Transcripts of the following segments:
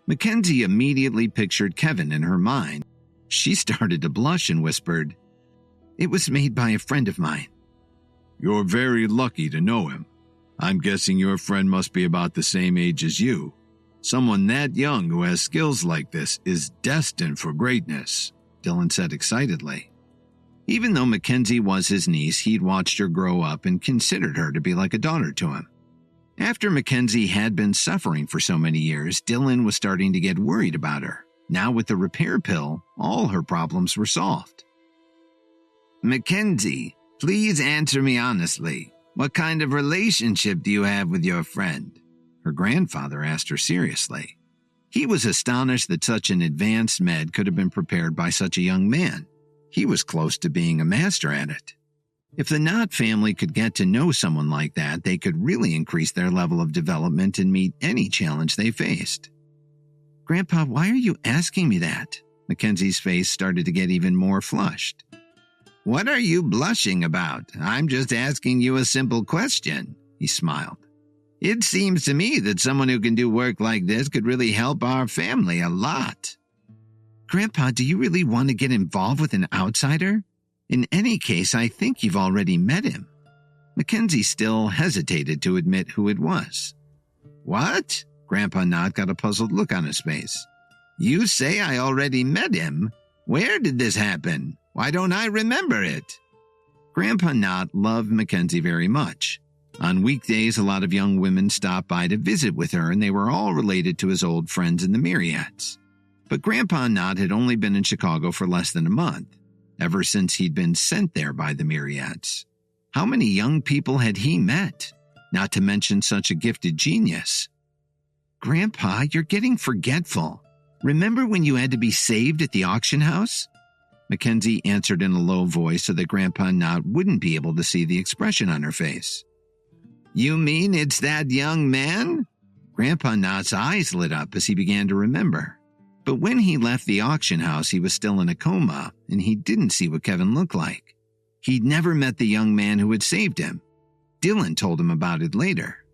Mackenzie immediately pictured Kevin in her mind. She started to blush and whispered, "It was made by a friend of mine." "You're very lucky to know him. I'm guessing your friend must be about the same age as you. Someone that young who has skills like this is destined for greatness," Dylan said excitedly. Even though Mackenzie was his niece, he'd watched her grow up and considered her to be like a daughter to him. After Mackenzie had been suffering for so many years, Dylan was starting to get worried about her. Now with the repair pill, all her problems were solved. "Mackenzie, please answer me honestly. What kind of relationship do you have with your friend?" her grandfather asked her seriously. He was astonished that such an advanced med could have been prepared by such a young man. He was close to being a master at it. If the Knott family could get to know someone like that, they could really increase their level of development and meet any challenge they faced. "Grandpa, why are you asking me that?" Mackenzie's face started to get even more flushed. "What are you blushing about? I'm just asking you a simple question," he smiled. "It seems to me that someone who can do work like this could really help our family a lot." "Grandpa, do you really want to get involved with an outsider? In any case, I think you've already met him." Mackenzie still hesitated to admit who it was. "What?" Grandpa Knott got a puzzled look on his face. "You say I already met him? Where did this happen? Why don't I remember it?" Grandpa Knott loved Mackenzie very much. On weekdays, a lot of young women stopped by to visit with her, and they were all related to his old friends in the Myriads. But Grandpa Knott had only been in Chicago for less than a month, ever since he'd been sent there by the Myriads. How many young people had he met? Not to mention such a gifted genius. "Grandpa, you're getting forgetful. Remember when you had to be saved at the auction house?" Mackenzie answered in a low voice so that Grandpa Knott wouldn't be able to see the expression on her face. "You mean it's that young man?" Grandpa Knott's eyes lit up as he began to remember. But when he left the auction house, he was still in a coma, and he didn't see what Kevin looked like. He'd never met the young man who had saved him. Dylan told him about it later.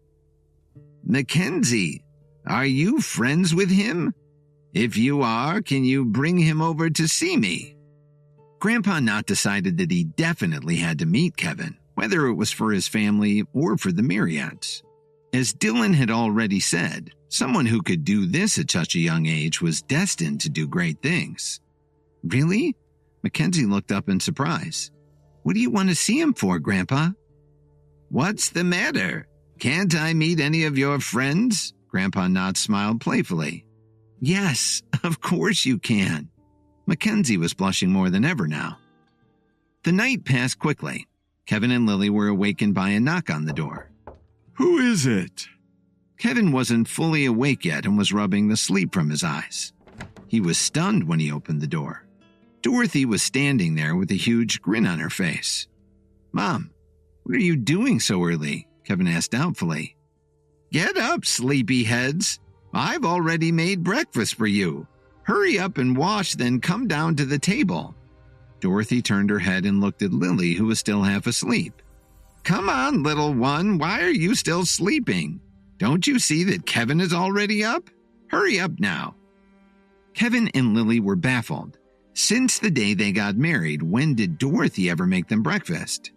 "Mackenzie, are you friends with him? If you are, can you bring him over to see me?" Grandpa Knott decided that he definitely had to meet Kevin, whether it was for his family or for the Myriads. As Dylan had already said, someone who could do this at such a young age was destined to do great things. "Really?" Mackenzie looked up in surprise. "What do you want to see him for, Grandpa?" "What's the matter? Can't I meet any of your friends?" Grandpa Knott smiled playfully. "Yes, of course you can." Mackenzie was blushing more than ever now. The night passed quickly. Kevin and Lily were awakened by a knock on the door. "Who is it?" Kevin wasn't fully awake yet and was rubbing the sleep from his eyes. He was stunned when he opened the door. Dorothy was standing there with a huge grin on her face. "Mom, what are you doing so early?" Kevin asked doubtfully. "Get up, sleepyheads. I've already made breakfast for you. Hurry up and wash, then come down to the table." Dorothy turned her head and looked at Lily, who was still half asleep. "Come on, little one. Why are you still sleeping? Don't you see that Kevin is already up? Hurry up now." Kevin and Lily were baffled. Since the day they got married, when did Dorothy ever make them breakfast?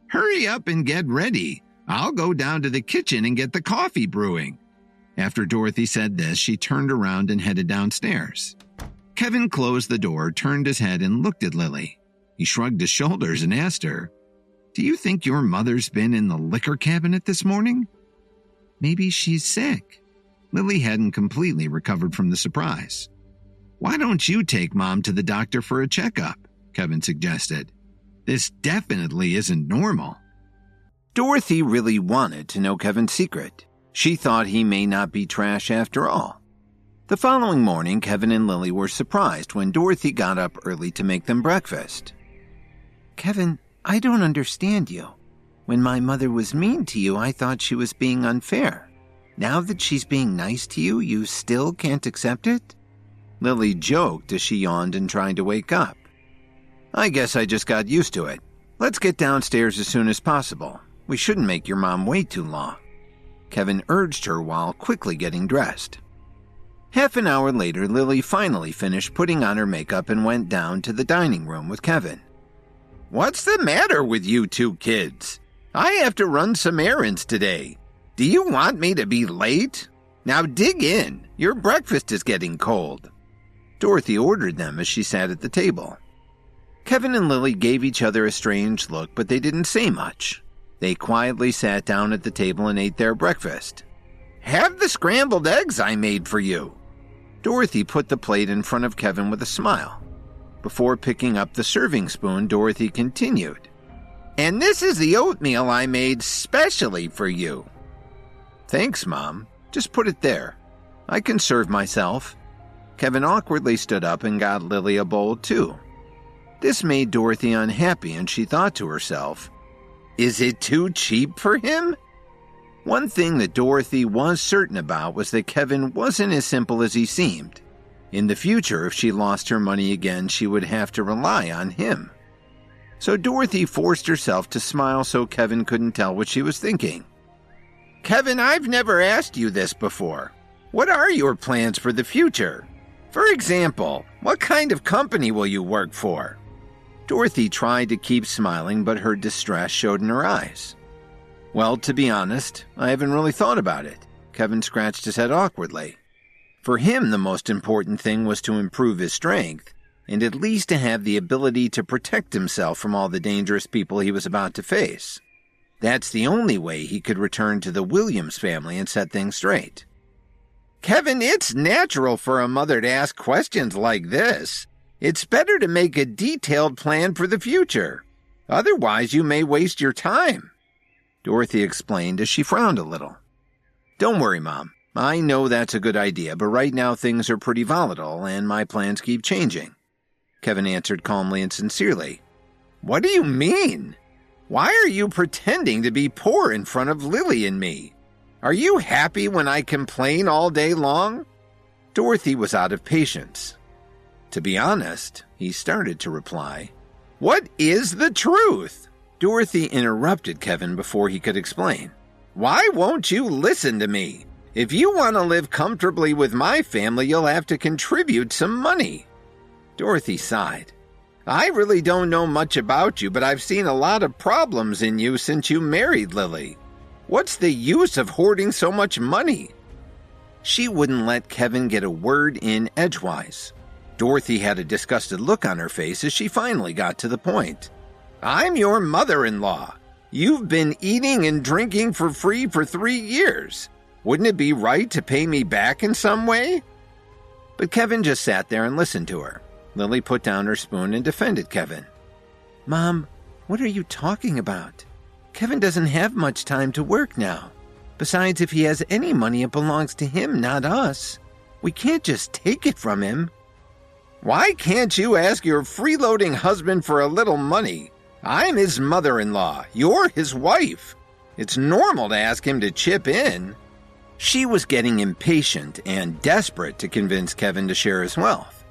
"Hurry up and get ready. I'll go down to the kitchen and get the coffee brewing." After Dorothy said this, she turned around and headed downstairs. Kevin closed the door, turned his head, and looked at Lily. He shrugged his shoulders and asked her, "Do you think your mother's been in the liquor cabinet this morning?" "Maybe she's sick." Lily hadn't completely recovered from the surprise. "Why don't you take Mom to the doctor for a checkup?" Kevin suggested. "This definitely isn't normal." Dorothy really wanted to know Kevin's secret. She thought he may not be trash after all. The following morning, Kevin and Lily were surprised when Dorothy got up early to make them breakfast. "Kevin, I don't understand you. When my mother was mean to you, I thought she was being unfair. Now that she's being nice to you, you still can't accept it?" Lily joked as she yawned and tried to wake up. "I guess I just got used to it. Let's get downstairs as soon as possible. We shouldn't make your mom wait too long." Kevin urged her while quickly getting dressed. Half an hour later, Lily finally finished putting on her makeup and went down to the dining room with Kevin. "What's the matter with you two kids? I have to run some errands today. Do you want me to be late? Now dig in. Your breakfast is getting cold." Dorothy ordered them as she sat at the table. Kevin and Lily gave each other a strange look, but they didn't say much. They quietly sat down at the table and ate their breakfast. "Have the scrambled eggs I made for you." Dorothy put the plate in front of Kevin with a smile. Before picking up the serving spoon, Dorothy continued, "And this is the oatmeal I made specially for you." "Thanks, Mom. Just put it there. I can serve myself." Kevin awkwardly stood up and got Lily a bowl, too. This made Dorothy unhappy, and she thought to herself, "Is it too cheap for him?" One thing that Dorothy was certain about was that Kevin wasn't as simple as he seemed. In the future, if she lost her money again, she would have to rely on him. So Dorothy forced herself to smile so Kevin couldn't tell what she was thinking. "Kevin, I've never asked you this before. What are your plans for the future? For example, what kind of company will you work for?" Dorothy tried to keep smiling, but her distress showed in her eyes. "Well, to be honest, I haven't really thought about it." Kevin scratched his head awkwardly. For him, the most important thing was to improve his strength, and at least to have the ability to protect himself from all the dangerous people he was about to face. That's the only way he could return to the Williams family and set things straight. "Kevin, it's natural for a mother to ask questions like this. It's better to make a detailed plan for the future. Otherwise, you may waste your time," Dorothy explained as she frowned a little. "Don't worry, Mom. I know that's a good idea, but right now things are pretty volatile and my plans keep changing," Kevin answered calmly and sincerely. "What do you mean? Why are you pretending to be poor in front of Lily and me? Are you happy when I complain all day long?" Dorothy was out of patience. "To be honest," he started to reply. "What is the truth?" Dorothy interrupted Kevin before he could explain. "Why won't you listen to me? If you want to live comfortably with my family, you'll have to contribute some money." Dorothy sighed. "I really don't know much about you, but I've seen a lot of problems in you since you married Lily. What's the use of hoarding so much money?" She wouldn't let Kevin get a word in edgewise. Dorothy had a disgusted look on her face as she finally got to the point. "I'm your mother-in-law. You've been eating and drinking for free for 3 years. Wouldn't it be right to pay me back in some way?" But Kevin just sat there and listened to her. Lily put down her spoon and defended Kevin. "Mom, what are you talking about? Kevin doesn't have much time to work now. Besides, if he has any money, it belongs to him, not us. We can't just take it from him." "Why can't you ask your freeloading husband for a little money? I'm his mother-in-law. You're his wife. It's normal to ask him to chip in." She was getting impatient and desperate to convince Kevin to share his wealth.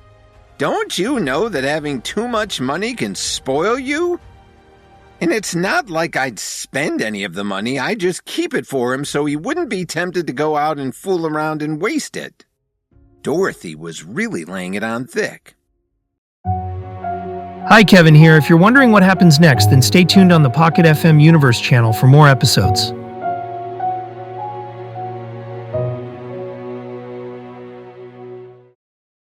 "Don't you know that having too much money can spoil you? And it's not like I'd spend any of the money. I just keep it for him so he wouldn't be tempted to go out and fool around and waste it." Dorothy was really laying it on thick. Hi, Kevin here. If you're wondering what happens next, then stay tuned on the Pocket FM Universe channel for more episodes.